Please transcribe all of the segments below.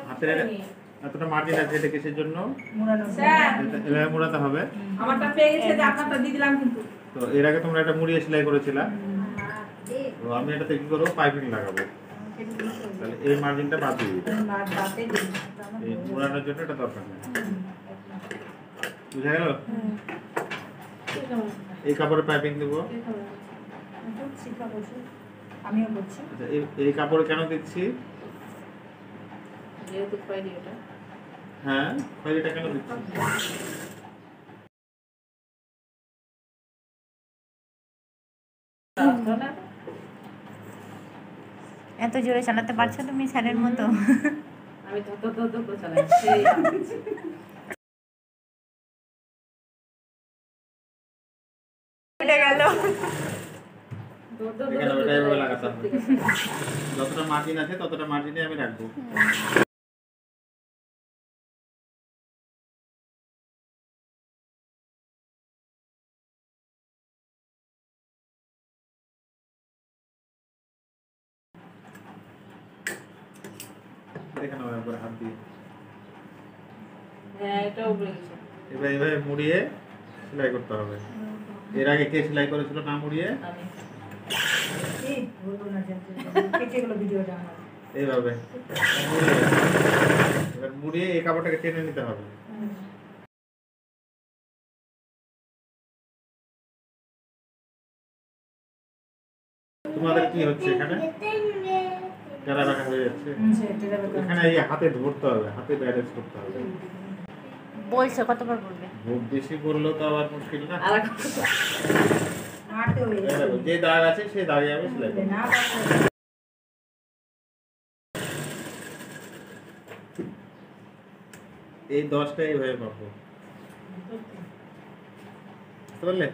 হাতের এতটা মার্জিন আছে, এটা কিসের জন্য? এভাবে মোড়াতে হবে। আমারটা পেয়ে গেছে, আপনারটা দিয়ে দিলাম কিন্তু। তো এর আগে তোমরা এটা মুড়িয়ে সেলাই করেছিলা, তো আমি এটাতে কি করবো, পাইপিং লাগাবো। তাহলে এই মার্জিনটা বাদ দিয়ে দিই, এই মোড়ানোর জন্য এটা দরকার নেই। বুঝা গেল? এই কাপড়ে পাইপিং দেবো। আমিও করছি। আচ্ছা, এই কাপড়ে কেন দিচ্ছি? যেহেতু খয়েরি এটা। হ্যাঁ, খয়েরিটা কেন দিচ্ছি? এত জোরে চালাতে পারছো তুমি স্যারের মতো? আমি ধর করে চালাই। উঠে গেল। এখানে ওটা এভাবে লাগাতে হবে। যতটা মার্জিন আছে ততটা মার্জিনে আমি রাখবো। এখানে একবার হাত দিয়ে এবার এভাবে মুড়িয়ে সেলাই করতে হবে। এর আগে কে সেলাই করেছিল না মুড়িয়ে? এইভাবে এবার মুড়িয়ে এই কাপড়টাকে টেনে নিতে হবে। তোমাদের কি হচ্ছে এখানে? টেরা রাখা হয়ে যাচ্ছে। এখানে এই হাতে ধরতে হবে, হাতে ব্যালেন্স করতে হবে। বলছো কতবার বলবে? খুব বেশি করলেও তো আবার মুশকিল না। যে দাগ আছে সেই দাগে আমি সেলাই করব। এই 10টা এইভাবে পাবো, বুঝতে পারলে?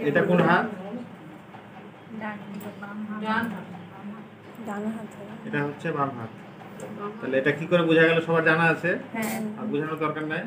এটা কোন হাত? এটা হচ্ছে বাম হাত। তাহলে এটা কি করে বোঝা গেল? সবার জানা আছে, আর বোঝানোর দরকার নাই।